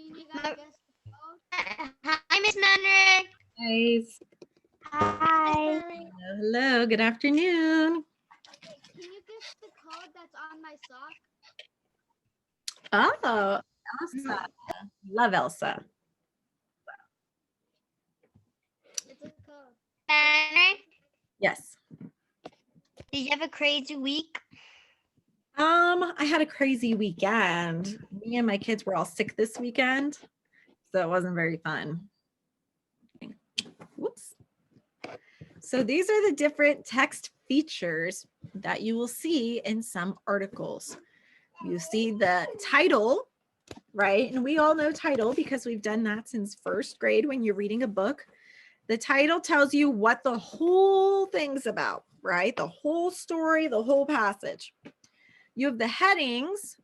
Can you guys guess the code? Hi, Miss Manrick. Guys. Hi. Hello, good afternoon. Can you guess the code that's on my sock? Oh, Elsa. Love Elsa. It's a code. Manrick, Yes. did you have a crazy week? I had a crazy weekend. Me and my kids were all sick this weekend, so it wasn't very fun. Whoops. So these are the different text features that you will see in some articles. You see the title, right? And we all know title because we've done that since first grade when you're reading a book. The title tells you what the whole thing's about, right? The whole story, the whole passage. You have the headings,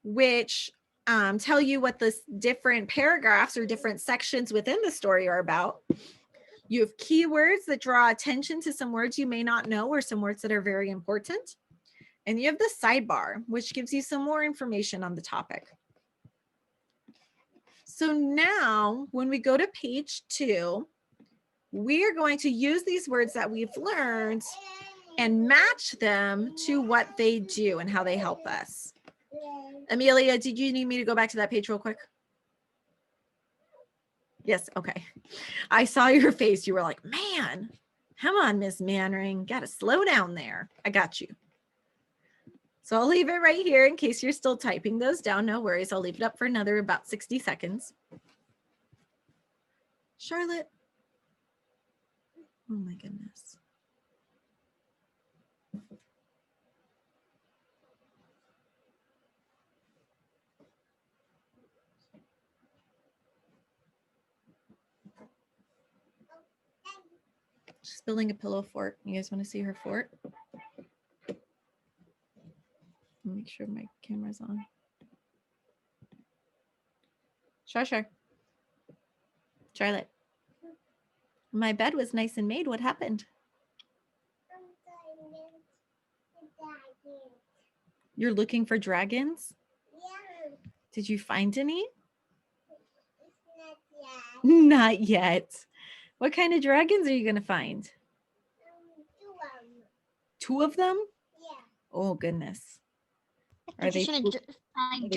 which tell you what the different paragraphs or different sections within the story are about. You have keywords that draw attention to some words you may not know or some words that are very important. And you have the sidebar, which gives you some more information on the topic. So now when we go to page 2, we are going to use these words that we've learned and match them to what they do and how they help us. Amelia, did you need me to go back to that page real quick? Yes, okay. I saw your face. You were like, man, come on, Miss Mannering, got to slow down there. I got you. So I'll leave it right here in case you're still typing those down. No worries. I'll leave it up for another about 60 seconds. Charlotte. Oh my goodness. She's building a pillow fort. You guys want to see her fort? Make sure my camera's on. Sure. Charlotte. My bed was nice and made. What happened? You're looking for dragons? Yeah. Did you find any? Not yet. What kind of dragons are you going to find? 2 of them. 2 of them? Yeah. Oh, goodness. Are they find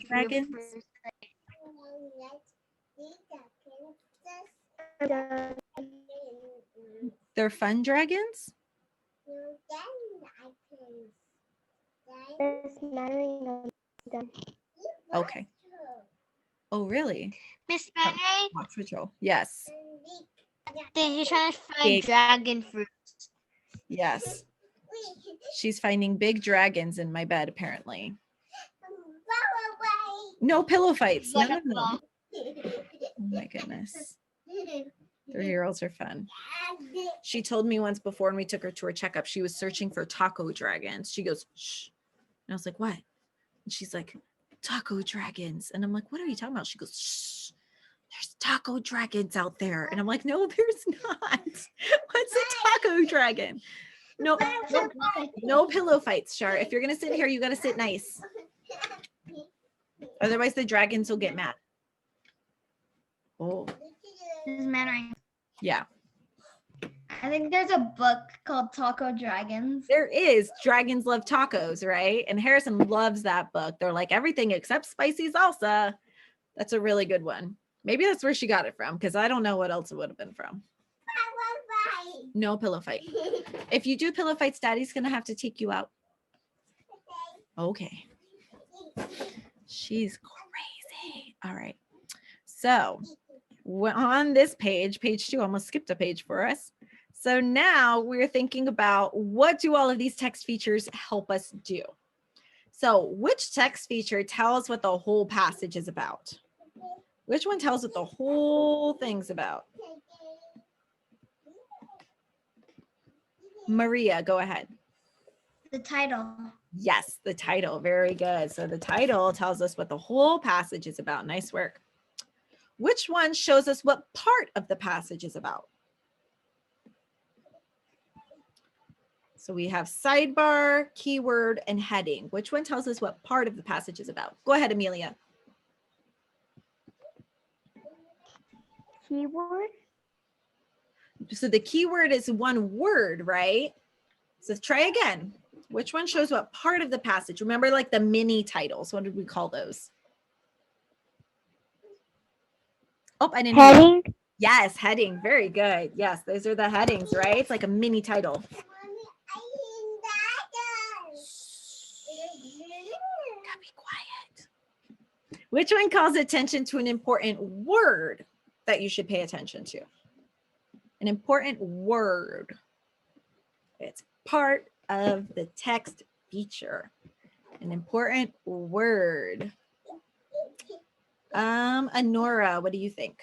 dragons? They're fun dragons? Okay. Oh, really? Miss Manrick, Watch Patrol. Yes. then you're trying to find Big. dragon fruit. Yes. She's finding big dragons in my bed, apparently. No pillow fights. None of them. Oh my goodness. 3-year-olds are fun. She told me once before when we took her to her checkup, she was searching for taco dragons. She goes, shh. And I was like, what? And she's like, taco dragons. And I'm like, what are you talking about? She goes, shh. There's taco dragons out there. And I'm like, no, there's not. What's a taco dragon? No pillow fights, Char. If you're going to sit here, you got to sit nice. Otherwise, the dragons will get mad. Oh. Miss Manrick. Yeah. I think there's a book called Taco Dragons. There is. Dragons Love Tacos, right? And Harrison loves that book. They're like everything except spicy salsa. That's a really good one. Maybe that's where she got it from because I don't know what else it would have been from. No pillow fight. If you do pillow fights, Daddy's going to have to take you out. Okay. She's crazy. All right. So on this page 2, almost skipped a page for us. So now we're thinking about what do all of these text features help us do? So which text feature tells what the whole passage is about? Which one tells what the whole thing's about? Maria, go ahead. The title. Yes, the title. Very good. So the title tells us what the whole passage is about. Nice work. Which one shows us what part of the passage is about? So we have sidebar, keyword, and heading. Which one tells us what part of the passage is about? Go ahead, Amelia. keyword? So the keyword is one word, right? So try again. Which one shows what part of the passage? Remember, like the mini titles. What did we call those? Oh, I didn't hear you. Heading? Yes, heading. Very good. Yes, those are the headings, right? It's like a mini title. Gotta be quiet. Which one calls attention to an important word that you should pay attention to? An important word. It's part of the text feature. An important word. Anora, what do you think?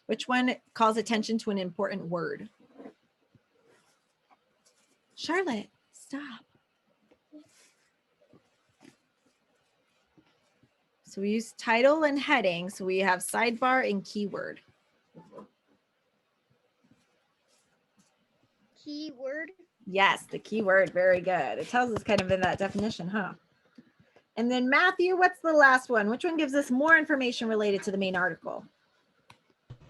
Which one calls attention to an important word? Charlotte, stop. So we use title and heading. So we have sidebar and keyword. Keyword. Yes, the keyword. Very good. It tells us kind of in that definition, huh? And then Matthew, what's the last one? Which one gives us more information related to the main article?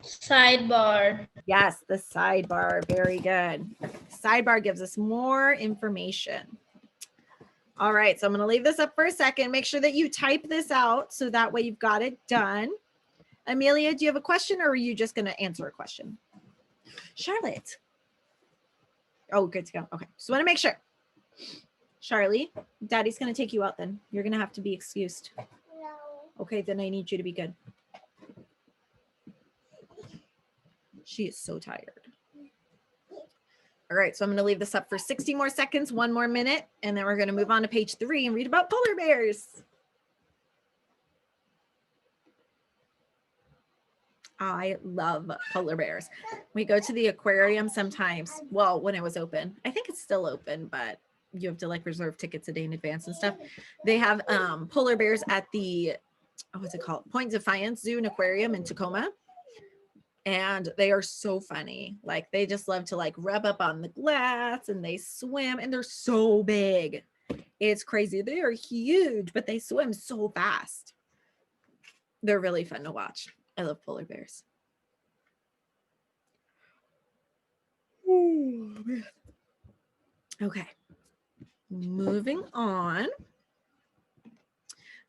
Sidebar. Yes, the sidebar. Very good. Sidebar gives us more information. All right, so I'm going to leave this up for a second. Make sure that you type this out so that way you've got it done. Amelia, do you have a question or are you just going to answer a question? Charlotte. Oh, good to go. Okay, just want to make sure. Charlie, Daddy's going to take you out then. You're going to have to be excused. No. Okay, then I need you to be good. She is so tired. All right, so I'm going to leave this up for 60 more seconds, 1 more minute, and then we're going to move on to page 3 and read about polar bears. I love polar bears. We go to the aquarium sometimes. Well, when it was open. I think it's still open, but you have to like reserve tickets a day in advance and stuff. They have polar bears at the, what's it called? Point Defiance Zoo and Aquarium in Tacoma. And they are so funny. Like they just love to like rub up on the glass and they swim and they're so big. It's crazy. They are huge, but they swim so fast. They're really fun to watch. I love polar bears. Ooh, man. Okay. Moving on.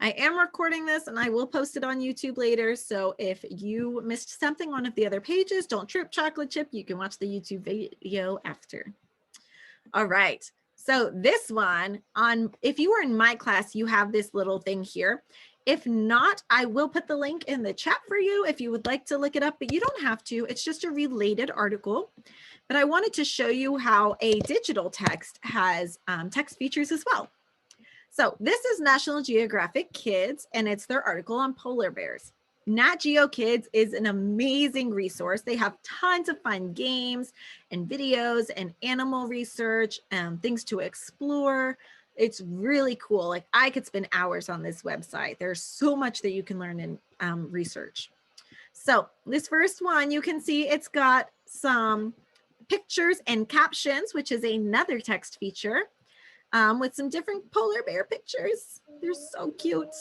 I am recording this and I will post it on YouTube later. So if you missed something on one of the other pages, don't trip, chocolate chip. You can watch the YouTube video after. All right. So this one if you were in my class, you have this little thing here. If not, I will put the link in the chat for you if you would like to look it up, but you don't have to. It's just a related article. But I wanted to show you how a digital text has text features as well. So this is National Geographic Kids, and it's their article on polar bears. Nat Geo Kids is an amazing resource. They have tons of fun games and videos and animal research and things to explore. It's really cool. Like I could spend hours on this website. There's so much that you can learn in research. So this first one, you can see it's got some pictures and captions, which is another text feature. With some different polar bear pictures. They're so cute.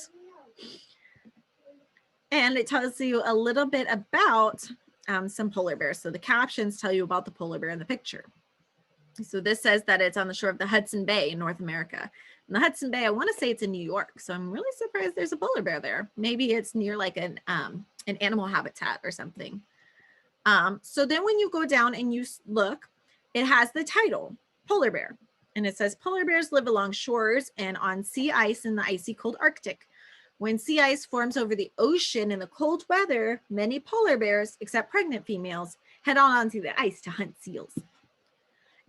And it tells you a little bit about some polar bears. So the captions tell you about the polar bear in the picture. So this says that it's on the shore of the Hudson Bay in North America. And the Hudson Bay, I want to say it's in New York. So I'm really surprised there's a polar bear there. Maybe it's near like an animal habitat or something. So then when you go down and you look, it has the title, Polar Bear. And it says polar bears live along shores and on sea ice in the icy cold Arctic. When sea ice forms over the ocean in the cold weather, many polar bears, except pregnant females, head on onto the ice to hunt seals.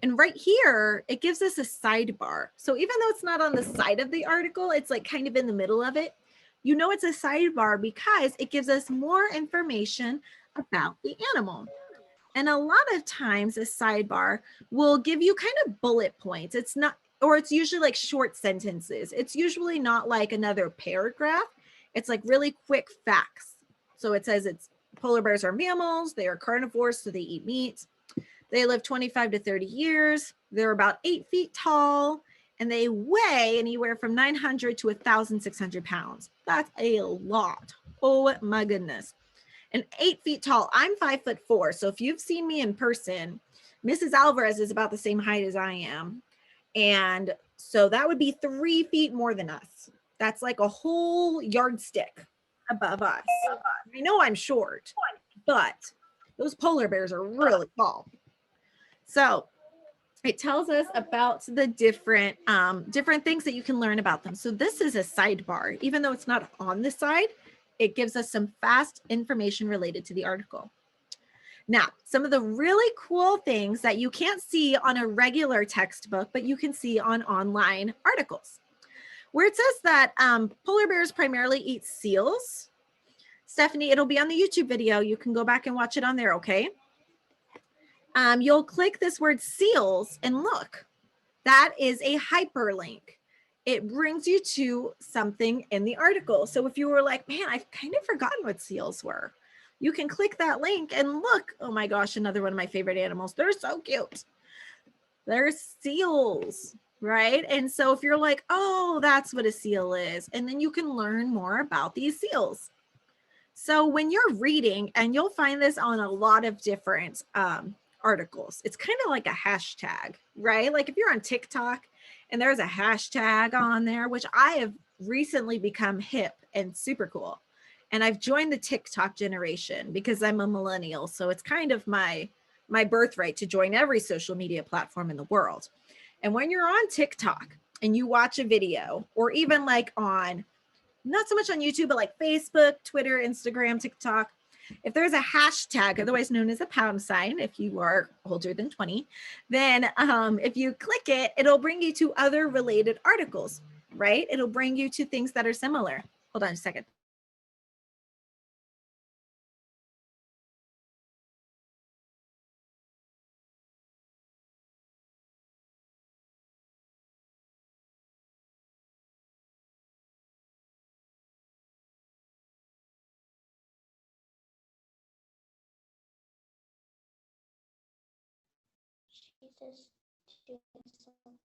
And right here, it gives us a sidebar. So even though it's not on the side of the article, it's like kind of in the middle of it. You know it's a sidebar because it gives us more information about the animal. And a lot of times a sidebar will give you kind of bullet points. It's not, or it's usually like short sentences. It's usually not like another paragraph. It's like really quick facts. So it says it's polar bears are mammals. They are carnivores, so they eat meat. They live 25 to 30 years. They're about 8 feet tall and they weigh anywhere from 900 to 1,600 pounds. That's a lot. Oh my goodness. and 8 feet tall. I'm 5'4". So if you've seen me in person, Mrs. Alvarez is about the same height as I am. And so that would be 3 feet more than us. That's like a whole yardstick above us. I know I'm short, but those polar bears are really tall. So it tells us about the different things that you can learn about them. So this is a sidebar. Even though it's not on the side, it gives us some fast information related to the article. Now, some of the really cool things that you can't see on a regular textbook, but you can see on online articles, where it says that polar bears primarily eat seals. Stephanie, it'll be on the YouTube video. You can go back and watch it on there, okay? You'll click this word seals and look. That is a hyperlink. It brings you to something in the article. So if you were like, man, I've kind of forgotten what seals were, you can click that link and look. Oh my gosh, another one of my favorite animals. They're so cute. They're seals, right? And so if you're like, oh, that's what a seal is, and then you can learn more about these seals. So when you're reading, and you'll find this on a lot of different articles, it's kind of like a hashtag, right? Like if you're on TikTok and there's a hashtag on there, which I have recently become hip and super cool. And I've joined the TikTok generation because I'm a millennial. So it's kind of my birthright to join every social media platform in the world. And when you're on TikTok and you watch a video, or even like on, not so much on YouTube, but like Facebook, Twitter, Instagram, TikTok, if there's a hashtag, otherwise known as a pound sign, if you are older than 20, then if you click it, it'll bring you to other related articles, right? It'll bring you to things that are similar. Hold on a second. She's just doing something.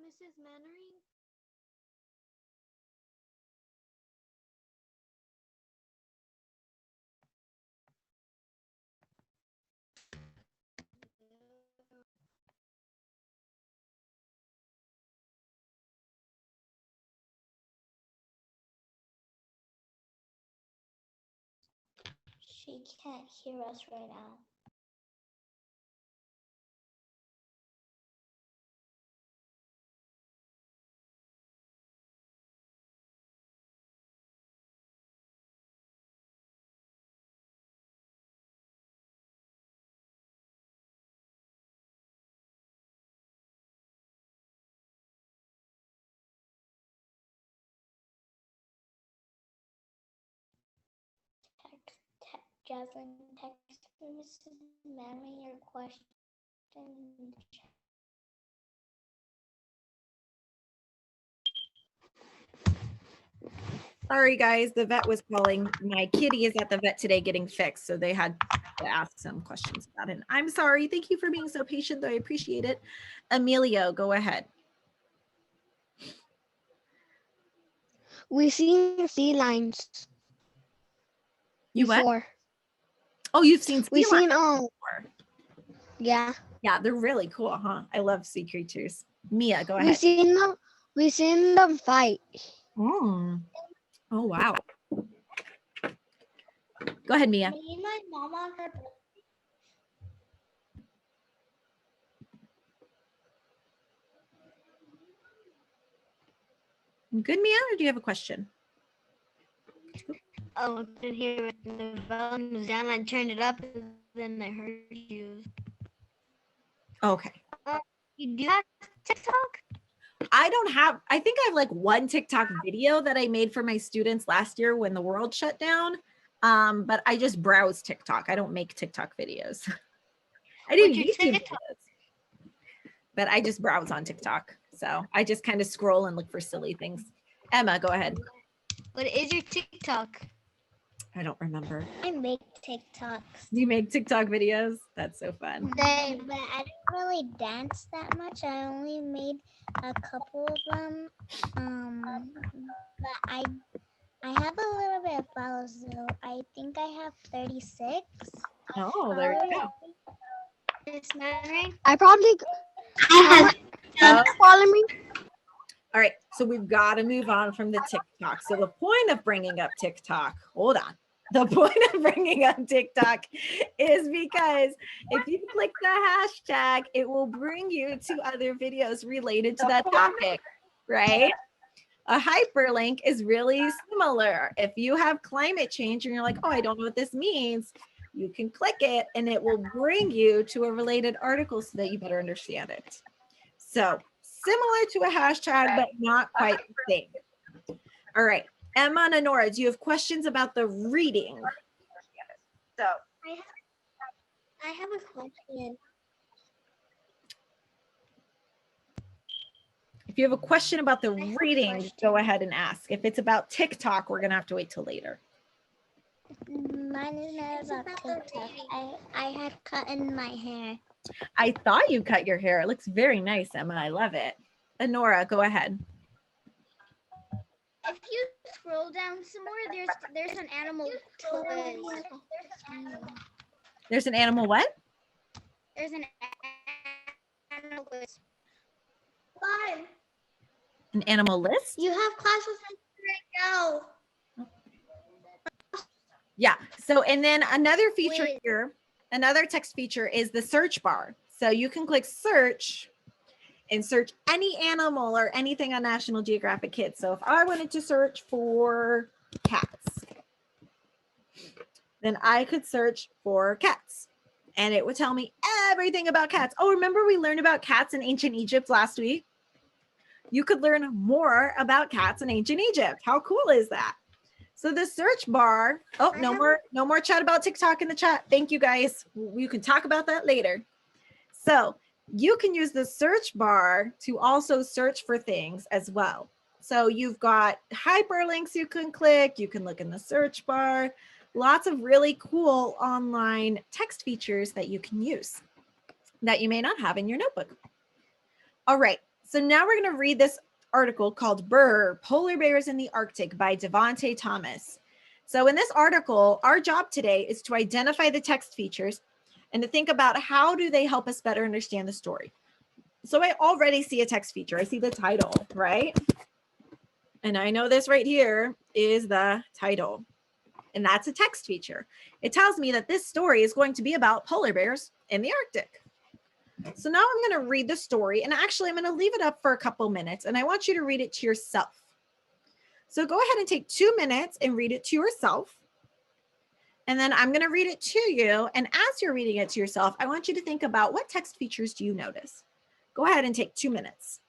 Mrs. Mannering? She can't hear us right now. Jasmine, text Mrs. Mannering your question in the chat. Sorry, guys, the vet was calling. My kitty is at the vet today getting fixed, so they had to ask some questions about it. I'm sorry. Thank you for being so patient, though. I appreciate it. Emilio, go ahead. We seen sea lions You what? before. Oh, you've seen We sea lions seen before. yeah. Yeah, they're really cool, huh? I love sea creatures. Mia, go We ahead. seen them. We seen them fight. Mm. Oh, wow. Go ahead, Mia. Me and my mom on her birthday. Good, Mia, or do you have a question? Oh, I could hear it. The volume was down. I turned it up, and then I heard you. Okay. You do have TikTok? I think I have like one TikTok video that I made for my students last year when the world shut down. But I just browse TikTok. I don't make TikTok videos. I do What's your YouTube TikTok? videos, but I just browse on TikTok. So I just kind of scroll and look for silly things. Emma, go ahead. What is your TikTok? I don't remember. I make TikToks. You make TikTok videos? That's so fun. But I didn't really dance that much. I only made a couple of them. But I have a little bit of followers though. I think I have 36. Oh, there you go. Miss Mary? I probably. I Oh. Follow me. All right, so we've got to move on from the TikTok. So the point of bringing up TikTok, hold on. The point of bringing up TikTok is because if you click the hashtag, it will bring you to other videos related to that topic, right? A hyperlink is really similar. If you have climate change and you're like, oh, I don't know what this means, you can click it and it will bring you to a related article so that you better understand it. So similar to a hashtag, but not quite the same. All right. Emma and Honora, do you have questions about the reading? So I have a question. if you have a question about the have a reading, question. go ahead and ask. If it's about TikTok, we're going to have to wait till later. Mine is not about TikTok. I had cut in my hair. I thought you cut your hair. It looks very nice, Emma. I love it. Honora, go ahead. If you scroll down some more, there's an animal quiz. There's an animal what? There's an animal quiz. Fine. An animal list? You have classes right now. Yeah. So, and then another feature Wait. here, another text feature is the search bar. So you can click search and search any animal or anything on National Geographic Kids. So if I wanted to search for cats, then I could search for cats and it would tell me everything about cats. Oh, remember we learned about cats in ancient Egypt last week? You could learn more about cats in ancient Egypt. How cool is that? So the search bar, oh, no more chat about TikTok in the chat. Thank you guys. You can talk about that later. So you can use the search bar to also search for things as well. So you've got hyperlinks you can click. You can look in the search bar. Lots of really cool online text features that you can use that you may not have in your notebook. All right, so now we're going to read this article called Brr, Polar Bears in the Arctic by Devonte Thomas. So in this article, our job today is to identify the text features and to think about how do they help us better understand the story. So I already see a text feature. I see the title, right? And I know this right here is the title. And that's a text feature. It tells me that this story is going to be about polar bears in the Arctic. So now I'm going to read the story, and actually I'm going to leave it up for a couple minutes, and I want you to read it to yourself. So go ahead and take 2 minutes and read it to yourself. And then I'm going to read it to you. And as you're reading it to yourself, I want you to think about what text features do you notice? Go ahead and take 2 minutes.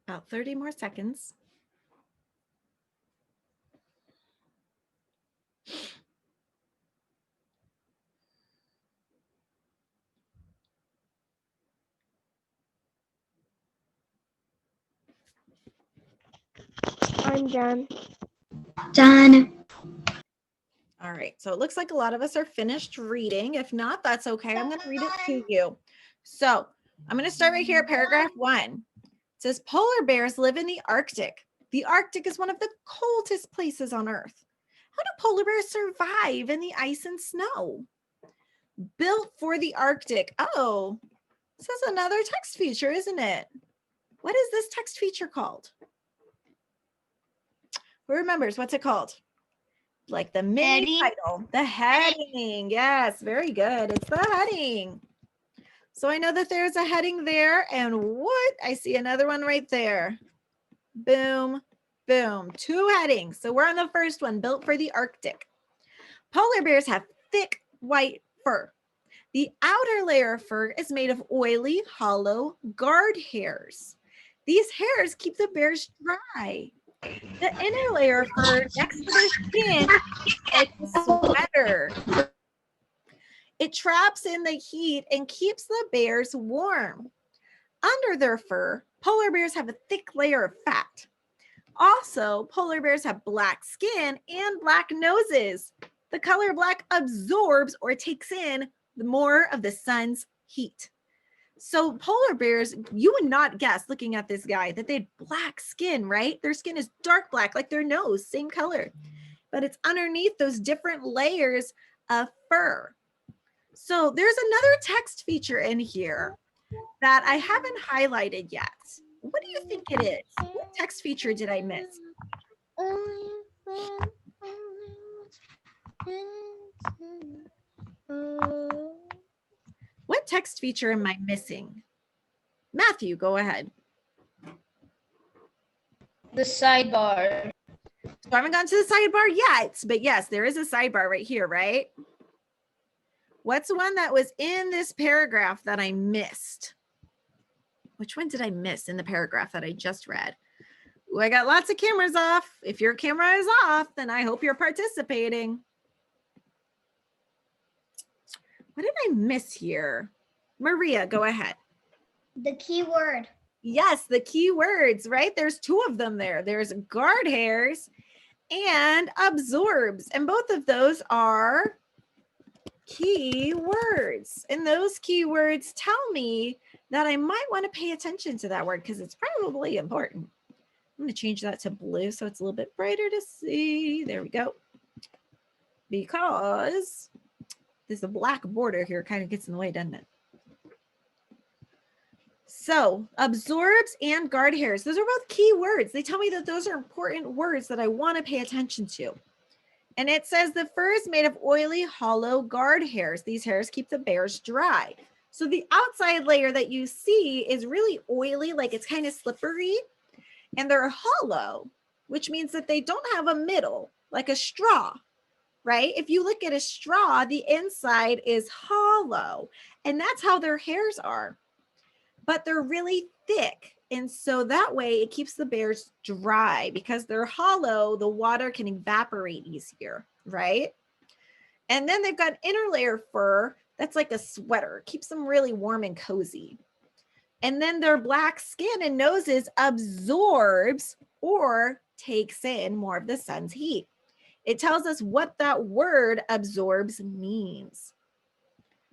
About 30 more seconds. I'm done. Done. All right, so it looks like a lot of us are finished reading. If not, that's okay. I'm going to read it to you. So I'm going to start right here at paragraph 1. It says polar bears live in the Arctic. The Arctic is one of the coldest places on Earth. How do polar bears survive in the ice and snow? Built for the Arctic. Oh, this is another text feature, isn't it? What is this text feature called? Who remembers? What's it called? Like the mini title, the heading. Yes, very good. It's the heading. So I know that there's a heading there, and what? I see another one right there. Boom, boom, 2 headings. So we're on the first one, built for the Arctic. Polar bears have thick white fur. The outer layer of fur is made of oily, hollow guard hairs. These hairs keep the bears dry. The inner layer of fur next to their skin is like a sweater. It traps in the heat and keeps the bears warm. Under their fur, polar bears have a thick layer of fat. Also, polar bears have black skin and black noses. The color black absorbs or takes in more of the sun's heat. So polar bears, you would not guess looking at this guy that they had black skin, right? Their skin is dark black, like their nose, same color. But it's underneath those different layers of fur. So there's another text feature in here that I haven't highlighted yet. What do you think it is? What text feature did I miss? What text feature am I missing? Matthew, go ahead. The sidebar. So I haven't gotten to the sidebar yet, but yes, there is a sidebar right here, right? What's the one that was in this paragraph that I missed? Which one did I miss in the paragraph that I just read? Ooh, I got lots of cameras off. If your camera is off, then I hope you're participating. What did I miss here? Maria, go ahead. The key word. Yes, the key words, right? There's 2 of them there. There's guard hairs and absorbs. And both of those are key words. And those key words tell me that I might want to pay attention to that word because it's probably important. I'm going to change that to blue so it's a little bit brighter to see. There we go. Because there's a black border here, kind of gets in the way, doesn't it? So absorbs and guard hairs, those are both key words. They tell me that those are important words that I want to pay attention to. And it says the fur is made of oily, hollow guard hairs. These hairs keep the bears dry. So the outside layer that you see is really oily, like it's kind of slippery, and they're hollow, which means that they don't have a middle, like a straw, right? If you look at a straw, the inside is hollow, and that's how their hairs are. But they're really thick. And so that way it keeps the bears dry because they're hollow. The water can evaporate easier, right? And then they've got inner layer fur that's like a sweater, keeps them really warm and cozy. And then their black skin and noses absorbs or takes in more of the sun's heat. It tells us what that word absorbs means.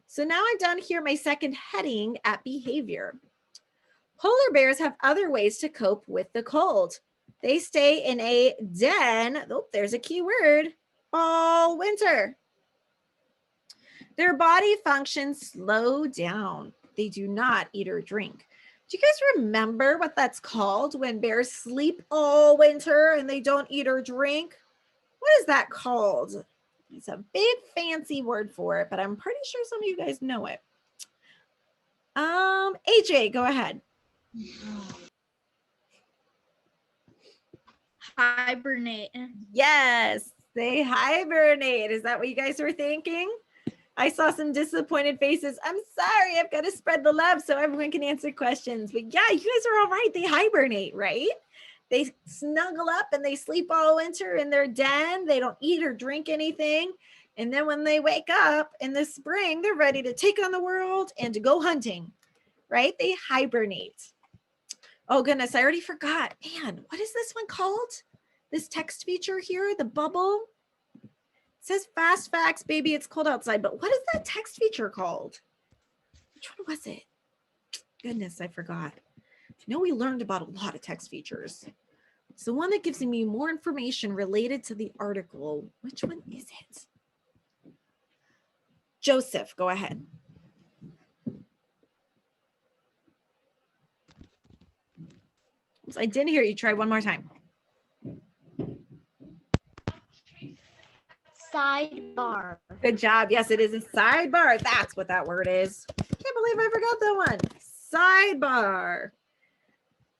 So now I'm down here, my second heading at behavior. Polar bears have other ways to cope with the cold. They stay in a den, oh, there's a key word, all winter. Their body functions slow down. They do not eat or drink. Do you guys remember what that's called when bears sleep all winter and they don't eat or drink? What is that called? It's a big fancy word for it, but I'm pretty sure some of you guys know it. AJ, go ahead. Hibernate. Yes, they hibernate. Is that what you guys were thinking? I saw some disappointed faces. I'm sorry, I've got to spread the love so everyone can answer questions. But yeah, you guys are all right. They hibernate, right? They snuggle up and they sleep all winter in their den. They don't eat or drink anything. And then when they wake up in the spring, they're ready to take on the world and to go hunting, right? They hibernate. Oh goodness, I already forgot. Man, what is this one called? This text feature here, the bubble. It says fast facts, baby, it's cold outside. But what is that text feature called? Which one was it? Goodness, I forgot. You know, we learned about a lot of text features. It's the one that gives me more information related to the article. Which one is it? Joseph, go ahead. Oops, I didn't hear you. Try one more time. Sidebar. Good job. Yes, it is a sidebar. That's what that word is. Can't believe I forgot that one. Sidebar.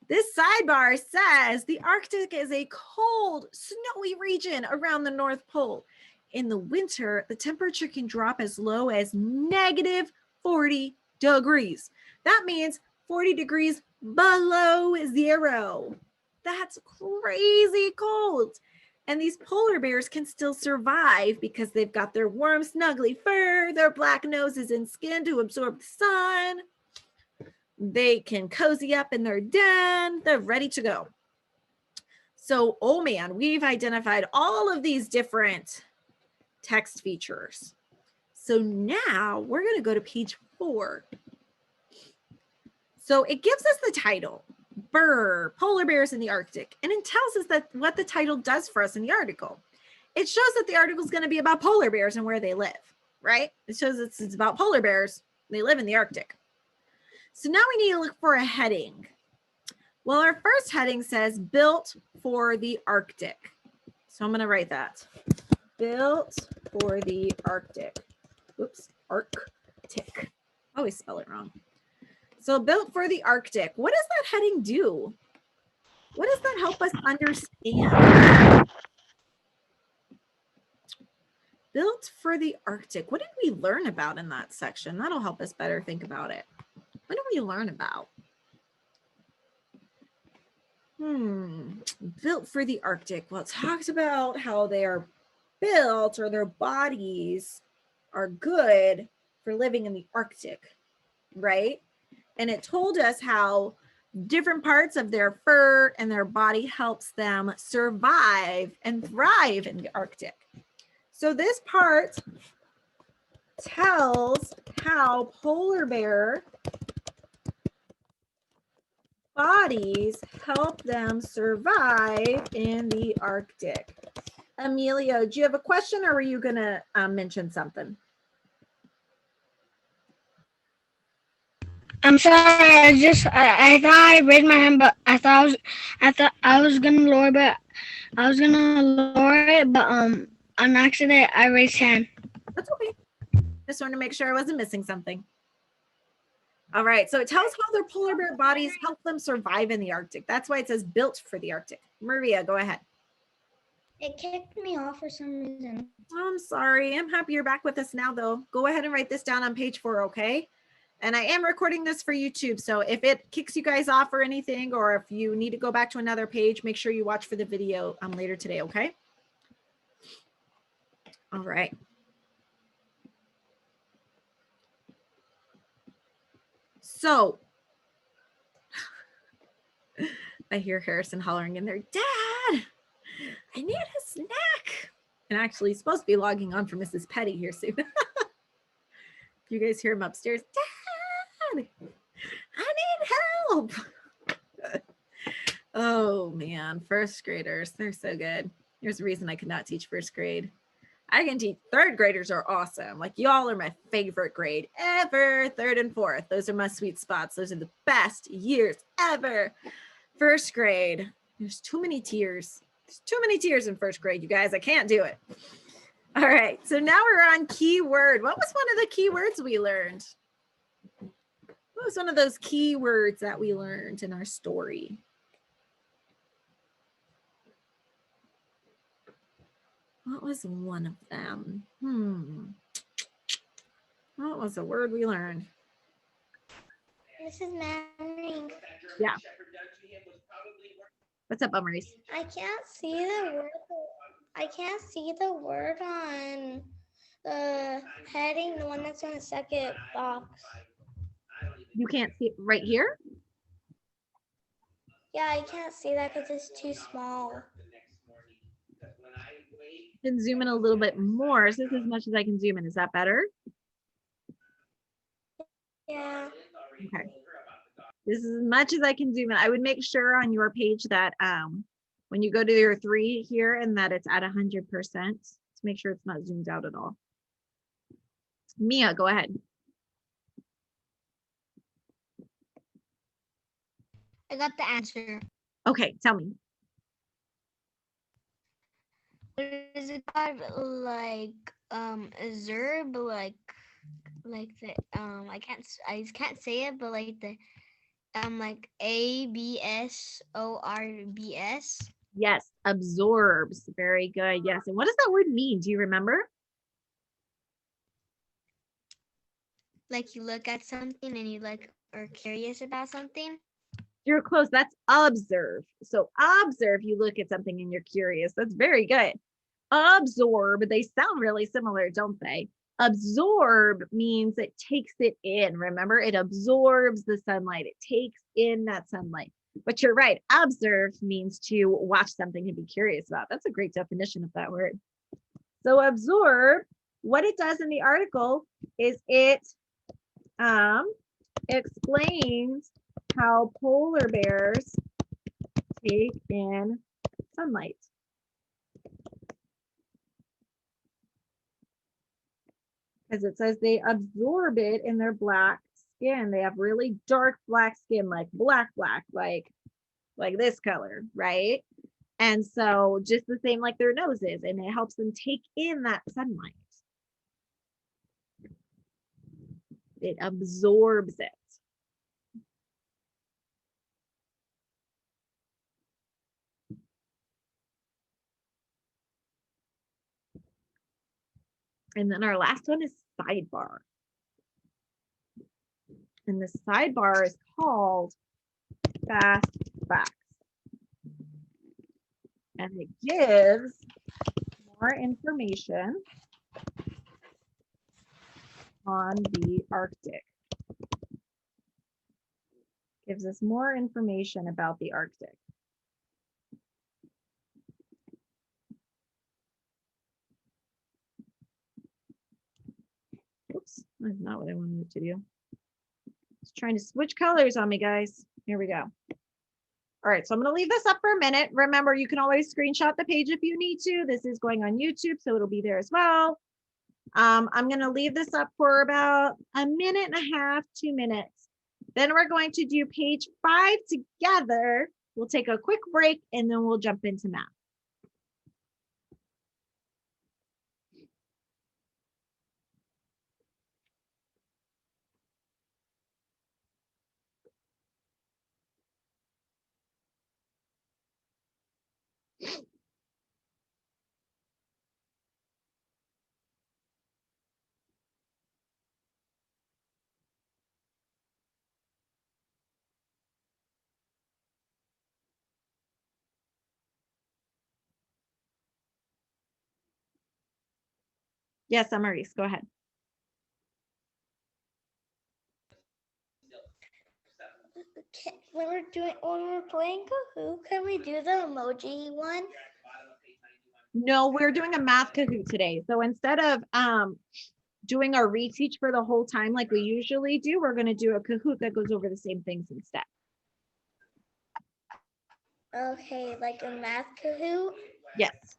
This sidebar says the Arctic is a cold, snowy region around the North Pole. In the winter, the temperature can drop as low as negative 40 degrees. That means 40 degrees below zero. That's crazy cold. And these polar bears can still survive because they've got their warm, snuggly fur, their black noses and skin to absorb the sun. They can cozy up in their den. They're ready to go. So, oh man, we've identified all of these different text features. So now we're going to go to page 4. So it gives us the title, Brr, Polar Bears in the Arctic. And it tells us that what the title does for us in the article. It shows that the article is going to be about polar bears and where they live, right? It shows it's about polar bears. They live in the Arctic. So now we need to look for a heading. Well, our first heading says built for the Arctic. So I'm going to write that. Built for the Arctic. Oops, Arctic. I always spell it wrong. So built for the Arctic. What does that heading do? What does that help us understand? Built for the Arctic. What did we learn about in that section? That'll help us better think about it. What did we learn about? Built for the Arctic. Well, it talks about how they are built, or their bodies are good for living in the Arctic, right? And it told us how different parts of their fur and their body helps them survive and thrive in the Arctic. So this part tells how polar bear bodies help them survive in the Arctic. Emilio, do you have a question, or were you going to mention something? I'm sorry. I thought I raised my hand, but I thought I was gonna lower it, but on accident I raised hand. That's okay. Just wanted to make sure I wasn't missing something. All right. So it tells how their polar bear bodies help them survive in the Arctic. That's why it says built for the Arctic. Maria, go ahead. It kicked me off for some reason. Oh, I'm sorry. I'm happy you're back with us now, though. Go ahead and write this down on page 4, okay? And I am recording this for YouTube. So if it kicks you guys off or anything, or if you need to go back to another page, make sure you watch for the video later today, okay? All right. So I hear Harrison hollering in there, Dad, I need a snack. And actually, he's supposed to be logging on for Mrs. Petty here soon. You guys hear him upstairs, Dad, I need help. Oh man, first graders, they're so good. There's a reason I could not teach first grade. I can teach. Third graders are awesome. Like, y'all are my favorite grade ever. 3rd and 4th, those are my sweet spots. Those are the best years ever. First grade, there's too many tears. There's too many tears in first grade, you guys. I can't do it. All right, so now we're on keyword. What was one of the key words we learned? What was one of those key words that we learned in our story? What was one of them? What was the word we learned? Mrs. Manning, Yeah. What's up, Maurice? I can't see the word. I can't see the word on the heading, the one that's on the second box. You can't see it right here? Yeah, I can't see that because it's too small. Can zoom in a little bit more. So this is as much as I can zoom in. Is that better? Yeah. Okay. This is as much as I can zoom in. I would make sure on your page that when you go to your 3 here and that it's at 100%, to make sure it's not zoomed out at all. Mia, go ahead. I got the answer. Okay, tell me. What is it called? Like a zerb, like the I can't say it, but like the like ABSORBS. Yes, absorbs. Very good. Yes. And what does that word mean? Do you remember? Like you look at something and you like are curious about something. You're close. That's observe. So observe, you look at something and you're curious. That's very good. Absorb, they sound really similar, don't they? Absorb means it takes it in. Remember, it absorbs the sunlight. It takes in that sunlight. But you're right. Observe means to watch something and be curious about. That's a great definition of that word. So absorb, what it does in the article is it explains how polar bears take in sunlight. Because it says they absorb it in their black skin. They have really dark black skin, like black, like this color, right? And so just the same like their noses, and it helps them take in that sunlight. It absorbs it. And then our last one is sidebar. And the sidebar is called Fast Facts. And it gives more information on the Arctic. Gives us more information about the Arctic. Oops, that's not what I wanted it to do. It's trying to switch colors on me, guys. Here we go. All right, so I'm going to leave this up for a minute. Remember, you can always screenshot the page if you need to. This is going on YouTube, so it'll be there as well. I'm going to leave this up for about a minute and a half, 2 minutes. Then we're going to do page 5 together. We'll take a quick break and then we'll jump into math. Yes, Amaris, go ahead. When we're playing Kahoot, can we do the emoji one? No, we're doing a math Kahoot today. So instead of doing our reteach for the whole time like we usually do, we're going to do a Kahoot that goes over the same things instead. Okay, like a math Kahoot? Yes.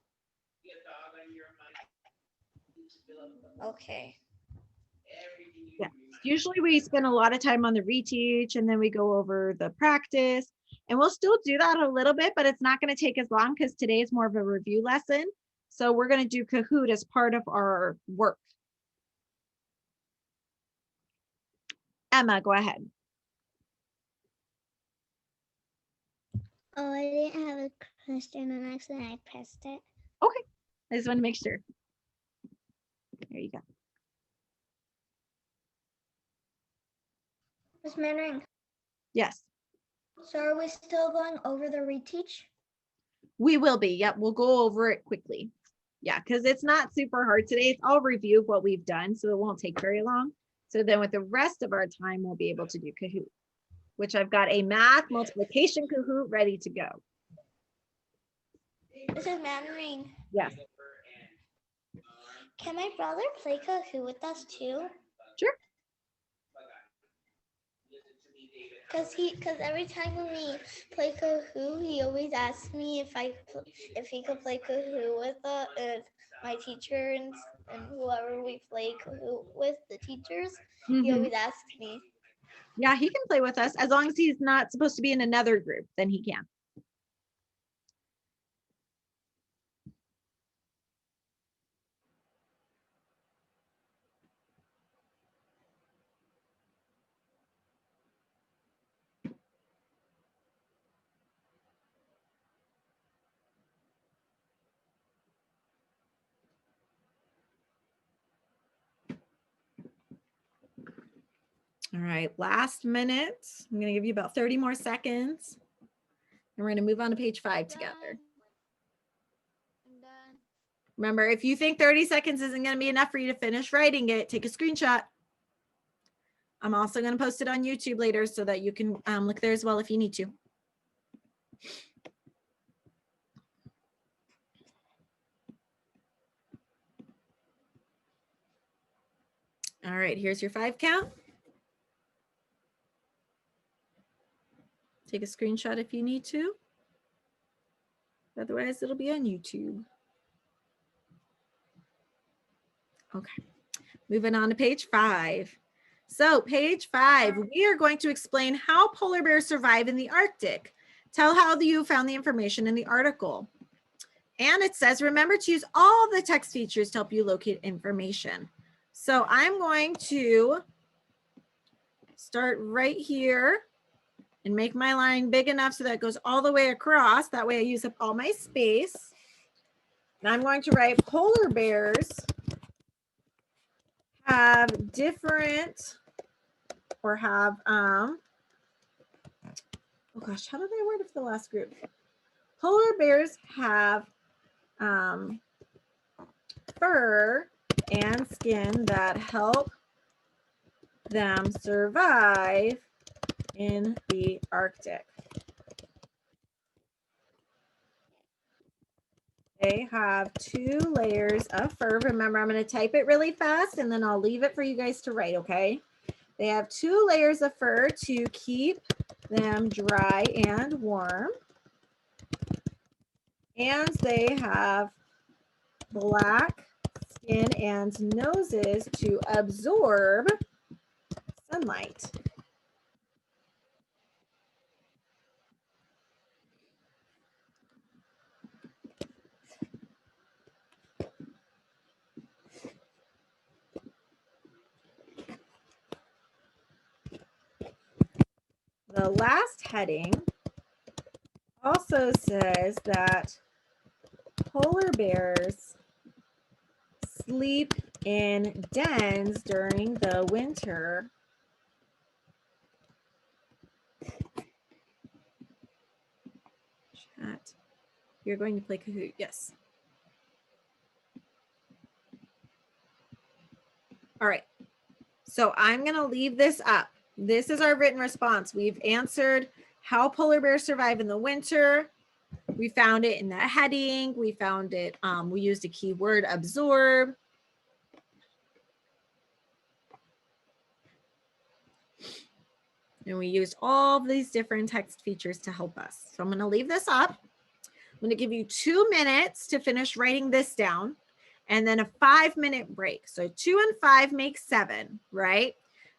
Okay. Yeah. Usually we spend a lot of time on the reteach and then we go over the practice, and we'll still do that a little bit, but it's not going to take as long because today is more of a review lesson. So we're going to do Kahoot as part of our work. Emma, go ahead. Oh, I didn't have a question and accidentally I pressed it. Okay. I just want to make sure. There you go. Miss Mannering, Yes, so are we still going over the reteach? we will be. Yep, we'll go over it quickly. Yeah, because it's not super hard today. It's all review of what we've done, so it won't take very long. So then with the rest of our time, we'll be able to do Kahoot, which I've got a math multiplication Kahoot ready to go. Mrs. Mannering, Yes, can my brother play Kahoot with us too? sure. Cause every time when we play Kahoot, he always asks me if he could play Kahoot with my teacher and whoever we play Kahoot with, the teachers. He Mhm. always asks me. Yeah, he can play with us as long as he's not supposed to be in another group, then he can. All right, last minute. I'm going to give you about 30 more seconds. And we're going to move on to page 5 together. I'm done. Remember, if you think 30 seconds isn't going to be enough for you to finish writing it, take a screenshot. I'm also going to post it on YouTube later so that you can look there as well if you need to. All right, here's your 5 count. Take a screenshot if you need to. Otherwise, it'll be on YouTube. Okay, moving on to page 5. So page 5, we are going to explain how polar bears survive in the Arctic. Tell how you found the information in the article. And it says, remember to use all the text features to help you locate information. So I'm going to start right here and make my line big enough so that it goes all the way across. That way I use up all my space. And I'm going to write polar bears have different or have, oh gosh, how did I word it for the last group? Polar bears have fur and skin that help them survive in the Arctic. They have 2 layers of fur. Remember, I'm going to type it really fast and then I'll leave it for you guys to write, okay? They have 2 layers of fur to keep them dry and warm. And they have black skin and noses to absorb sunlight. The last heading also says that polar bears sleep in dens during the winter. Chat. You're going to play Kahoot, yes. All right, so I'm gonna leave this up. This is our written response. We've answered how polar bears survive in the winter. We found it in the heading. We found it, we used a keyword, absorb. And we used all of these different text features to help us. So I'm gonna leave this up. I'm gonna give you 2 minutes to finish writing this down and then a 5-minute break. So 2 and 5 make 7, right?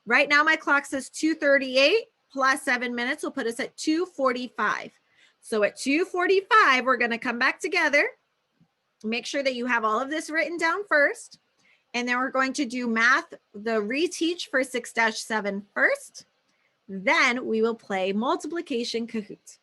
Right now my clock says 2:38 plus 7 minutes will put us at 2:45. So at 2:45, we're gonna come back together. Make sure that you have all of this written down first. And then we're going to do math, the reteach for 6-7 first. Then we will play multiplication Kahoot.